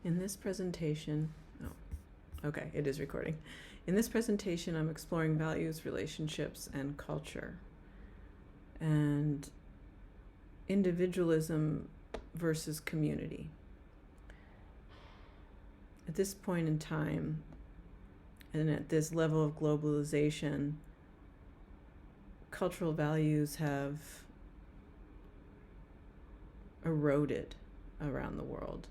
In this presentation, okay, it is recording. In this presentation, I'm exploring values, relationships, and culture, and individualism versus community. At this point in time, and at this level of globalization, cultural values have eroded around the world.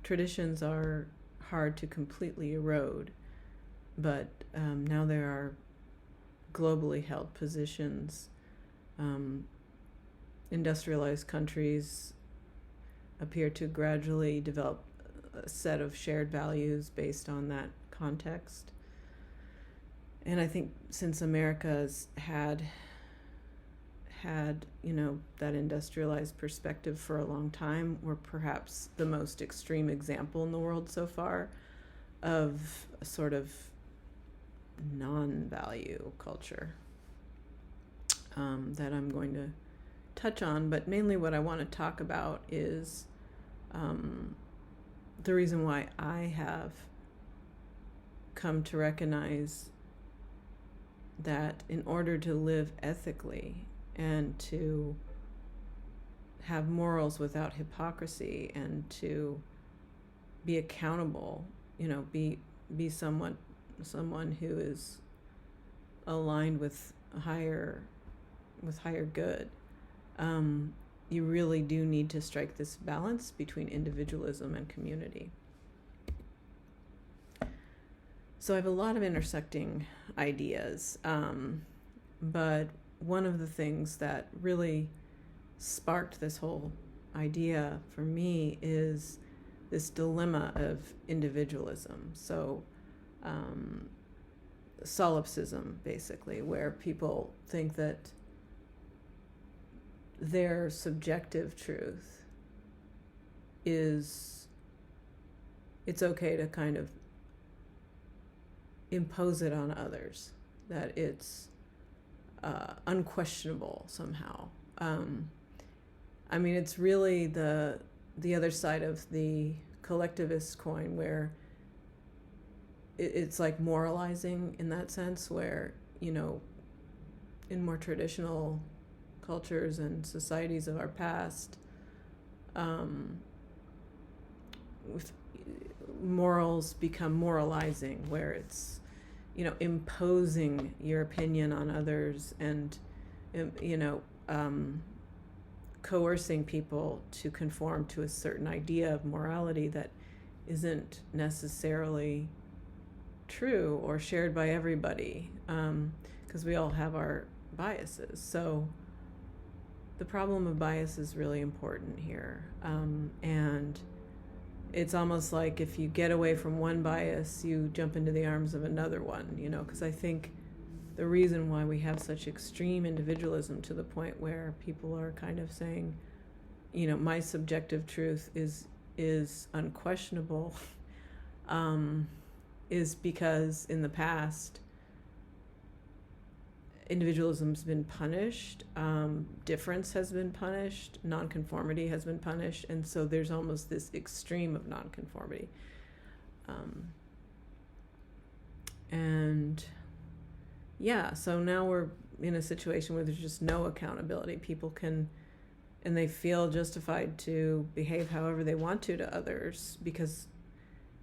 Traditions are hard to completely erode, but now there are globally held positions. Industrialized countries appear to gradually develop a set of shared values based on that context. And I think since America's had that industrialized perspective for a long time, we're perhaps the most extreme example in the world so far of a sort of non-value culture that I'm going to touch on. But mainly what I want to talk about is the reason why I have come to recognize that in order to live ethically and to have morals without hypocrisy and to be accountable, be someone who is aligned with higher good, you really do need to strike this balance between individualism and community. So I have a lot of intersecting ideas, but one of the things that really sparked this whole idea for me is this dilemma of individualism. So solipsism, basically, where people think that their subjective truth it's okay to kind of impose it on others, that it's unquestionable somehow. It's really the other side of the collectivist coin, where it's like moralizing in that sense, where, in more traditional cultures and societies of our past, morals become moralizing, where it's, imposing your opinion on others and, coercing people to conform to a certain idea of morality that isn't necessarily true or shared by everybody, because we all have our biases. So the problem of bias is really important here, and it's almost like if you get away from one bias, you jump into the arms of another one, because I think the reason why we have such extreme individualism to the point where people are kind of saying, my subjective truth is unquestionable, is because in the past, individualism's been punished, difference has been punished, nonconformity has been punished, and so there's almost this extreme of nonconformity. So now we're in a situation where there's just no accountability. People can, and they feel justified to behave however they want to others because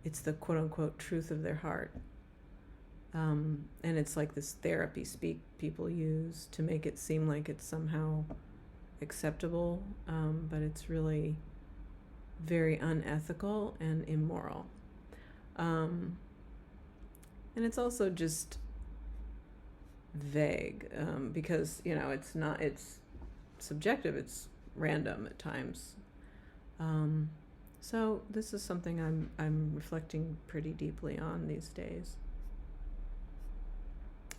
it's the quote-unquote truth of their heart. And it's like this therapy speak people use to make it seem like it's somehow acceptable, but it's really very unethical and immoral. And it's also just vague, because, it's subjective, it's random at times. So this is something I'm reflecting pretty deeply on these days.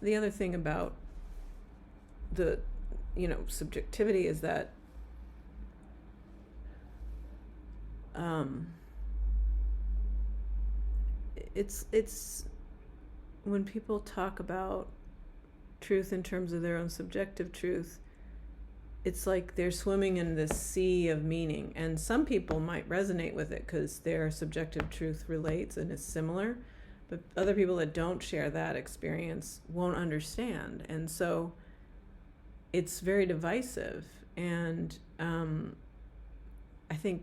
The other thing about the, subjectivity is that it's when people talk about truth in terms of their own subjective truth, it's like they're swimming in this sea of meaning, and some people might resonate with it because their subjective truth relates and is similar, but other people that don't share that experience won't understand, and so it's very divisive. And I think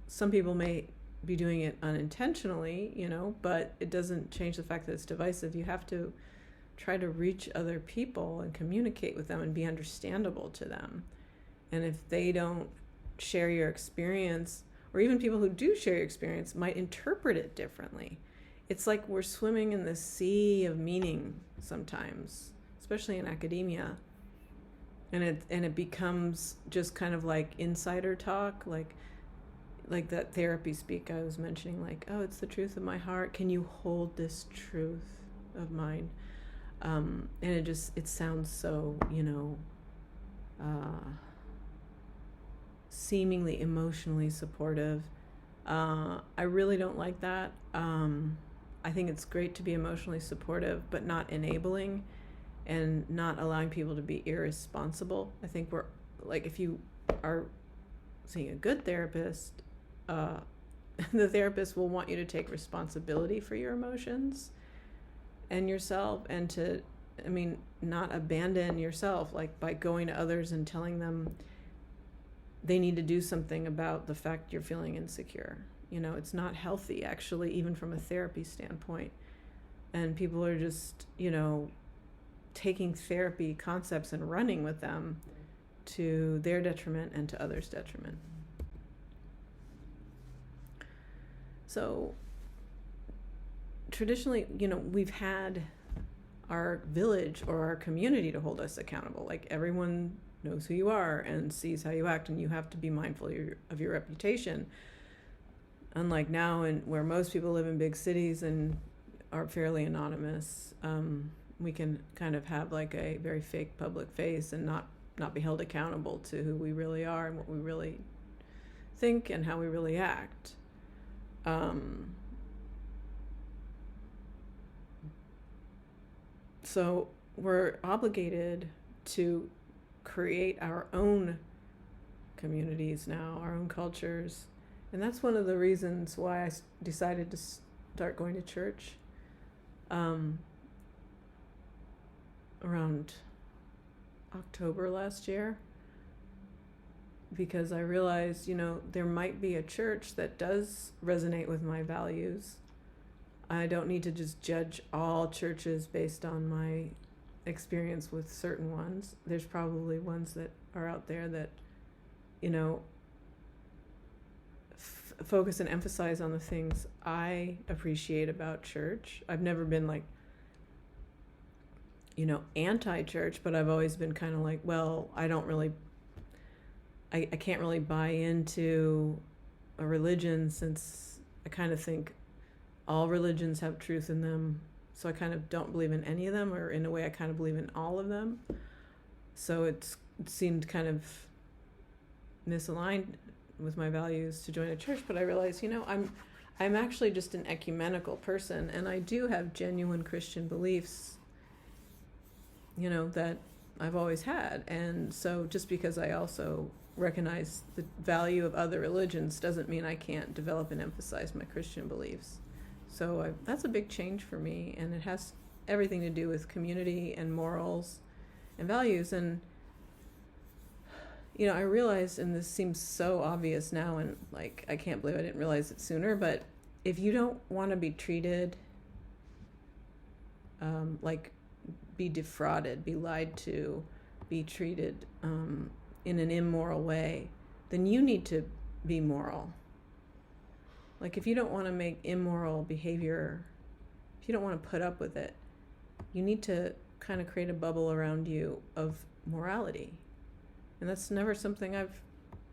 some people may be doing it unintentionally, but it doesn't change the fact that it's divisive. You have to try to reach other people and communicate with them and be understandable to them. And if they don't share your experience, or even people who do share your experience might interpret it differently. It's like we're swimming in this sea of meaning sometimes, especially in academia. And it becomes just kind of like insider talk, like that therapy speak I was mentioning, like, oh, it's the truth of my heart. Can you hold this truth of mine? And it sounds so, seemingly emotionally supportive. I really don't like that. I think it's great to be emotionally supportive, but not enabling and not allowing people to be irresponsible. I think we're like, if you are seeing a good therapist, the therapist will want you to take responsibility for your emotions and yourself, and to, not abandon yourself, like by going to others and telling them they need to do something about the fact you're feeling insecure. It's not healthy, actually, even from a therapy standpoint. And people are just, taking therapy concepts and running with them to their detriment and to others' detriment. So traditionally, we've had our village or our community to hold us accountable. Like, everyone knows who you are and sees how you act, and you have to be mindful of your reputation. Unlike now, where most people live in big cities and are fairly anonymous, we can kind of have like a very fake public face and not be held accountable to who we really are and what we really think and how we really act. So we're obligated to create our own communities now, our own cultures. And that's one of the reasons why I decided to start going to church around October last year, because I realized, there might be a church that does resonate with my values. I don't need to just judge all churches based on my experience with certain ones. There's probably ones that are out there that, focus and emphasize on the things I appreciate about church. I've never been like, anti-church, but I've always been kind of like, well, I can't really buy into a religion, since I kind of think all religions have truth in them. So I kind of don't believe in any of them, or in a way I kind of believe in all of them. So it seemed kind of misaligned with my values to join a church, but I realized, I'm actually just an ecumenical person, and I do have genuine Christian beliefs, that I've always had. And so just because I also recognize the value of other religions doesn't mean I can't develop and emphasize my Christian beliefs. So that's a big change for me, and it has everything to do with community and morals and values. And I realized, and this seems so obvious now, and like, I can't believe I didn't realize it sooner, but if you don't want to be treated, like be defrauded, be lied to, be treated in an immoral way, then you need to be moral. Like, if you don't want to make immoral behavior, if you don't want to put up with it, you need to kind of create a bubble around you of morality. And that's never something I've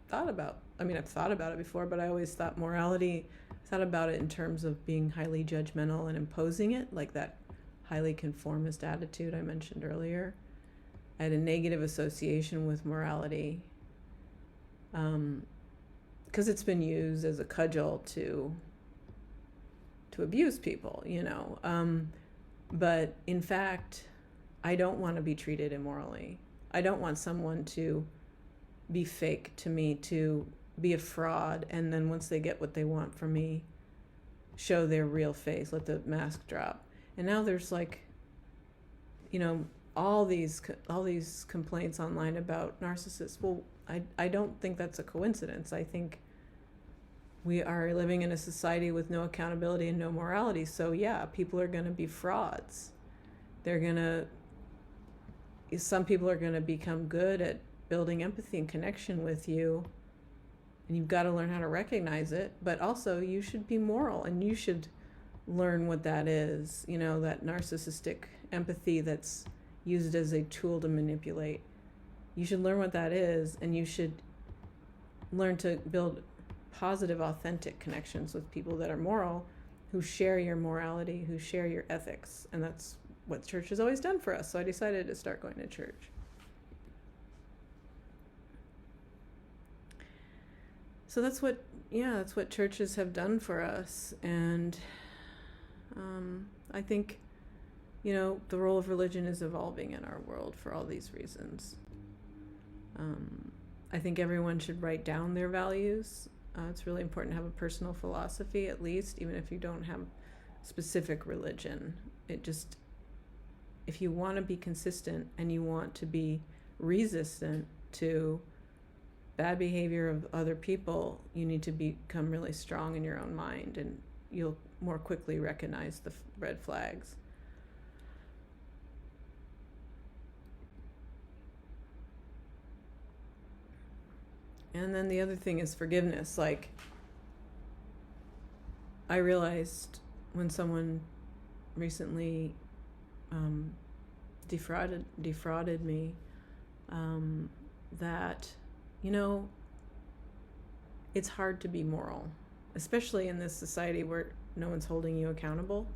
thought about. I've thought about it before, but I always thought morality, thought about it in terms of being highly judgmental and imposing it, like that highly conformist attitude I mentioned earlier. I had a negative association with morality because it's been used as a cudgel to abuse people, but in fact, I don't want to be treated immorally. I don't want someone to be fake to me, to be a fraud, and then once they get what they want from me, show their real face, let the mask drop. And now there's like, all these complaints online about narcissists. Well, I don't think that's a coincidence. I think we are living in a society with no accountability and no morality. So yeah, people are going to be frauds. Some people are going to become good at building empathy and connection with you, and you've got to learn how to recognize it. But also you should be moral, and you should learn what that is, that narcissistic empathy that's used as a tool to manipulate. You should learn what that is, and you should learn to build positive, authentic connections with people that are moral, who share your morality, who share your ethics. And that's what church has always done for us. So I decided to start going to church. So that's what churches have done for us. And I think, the role of religion is evolving in our world for all these reasons. I think everyone should write down their values. It's really important to have a personal philosophy, at least, even if you don't have specific religion. If you want to be consistent and you want to be resistant to bad behavior of other people, you need to become really strong in your own mind, and you'll more quickly recognize the red flags. And then the other thing is forgiveness. Like, I realized when someone recently defrauded me, that, it's hard to be moral, especially in this society where no one's holding you accountable.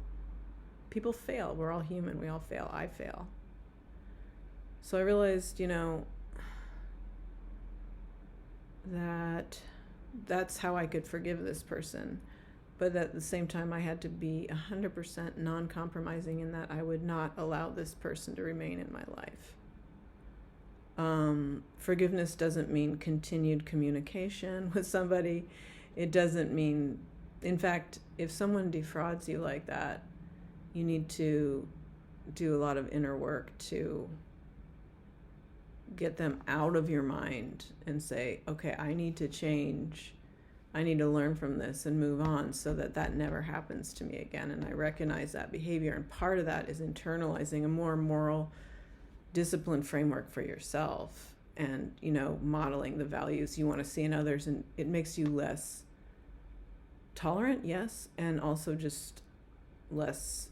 People fail. We're all human. We all fail. I fail. So I realized, that's how I could forgive this person. But at the same time, I had to be 100% non-compromising in that I would not allow this person to remain in my life. Forgiveness doesn't mean continued communication with somebody. It doesn't mean, in fact, if someone defrauds you like that, you need to do a lot of inner work to get them out of your mind and say, okay, I need to change. I need to learn from this and move on so that never happens to me again. And I recognize that behavior. And part of that is internalizing a more moral, disciplined framework for yourself, and, modeling the values you want to see in others. And it makes you less tolerant, yes, and also just less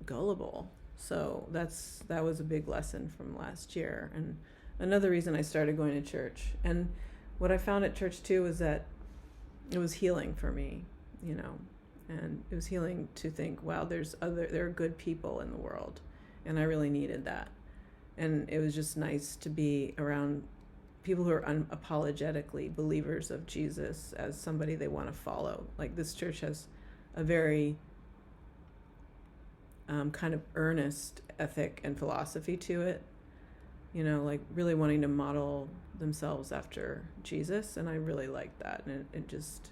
gullible. So that was a big lesson from last year. And another reason I started going to church. And what I found at church too was that it was healing for me, and it was healing to think, wow, there are good people in the world, and I really needed that. And it was just nice to be around people who are unapologetically believers of Jesus as somebody they want to follow. Like, this church has a very kind of earnest ethic and philosophy to it, like really wanting to model themselves after Jesus. And I really liked that. And it just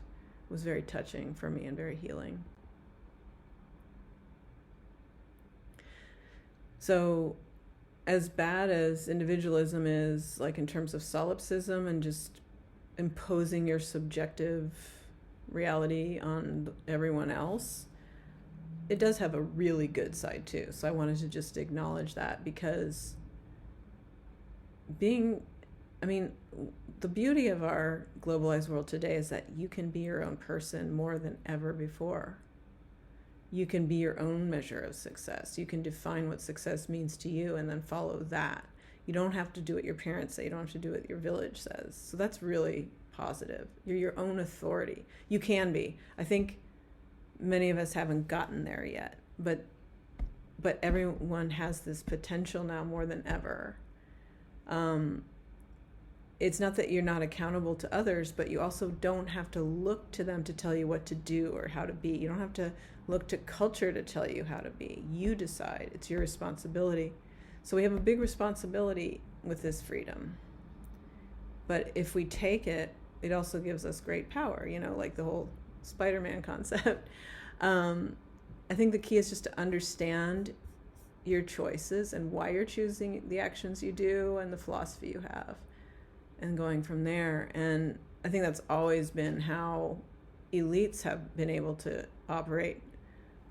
was very touching for me and very healing. So as bad as individualism is, like in terms of solipsism and just imposing your subjective reality on everyone else, it does have a really good side too. So I wanted to just acknowledge that, because the beauty of our globalized world today is that you can be your own person more than ever before. You can be your own measure of success. You can define what success means to you and then follow that. You don't have to do what your parents say. You don't have to do what your village says. So that's really positive. You're your own authority. You can be. I think many of us haven't gotten there yet, but everyone has this potential now more than ever. It's not that you're not accountable to others, but you also don't have to look to them to tell you what to do or how to be. You don't have to look to culture to tell you how to be. You decide. It's your responsibility. So we have a big responsibility with this freedom. But if we take it, it also gives us great power, like the whole Spider-Man concept. I think the key is just to understand your choices and why you're choosing the actions you do and the philosophy you have, and going from there. And I think that's always been how elites have been able to operate.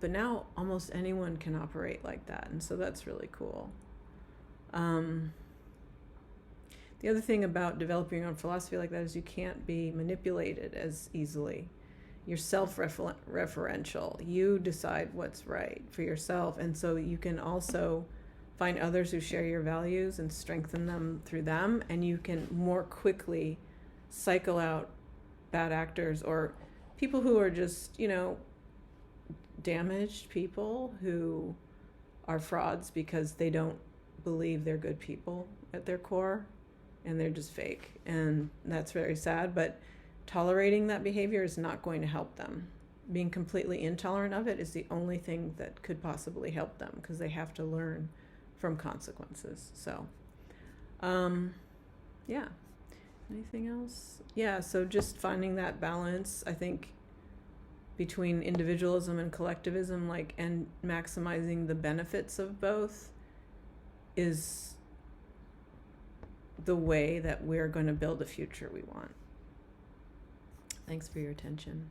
But now almost anyone can operate like that. And so that's really cool. The other thing about developing your own philosophy like that is you can't be manipulated as easily. You're self-referential. You decide what's right for yourself. And so you can also find others who share your values and strengthen them through them. And you can more quickly cycle out bad actors or people who are just, damaged people who are frauds because they don't believe they're good people at their core. And they're just fake. And that's very sad. But tolerating that behavior is not going to help them. Being completely intolerant of it is the only thing that could possibly help them, because they have to learn from consequences. So, yeah. Anything else? Yeah, so just finding that balance, I think, between individualism and collectivism, and maximizing the benefits of both is the way that we're going to build the future we want. Thanks for your attention.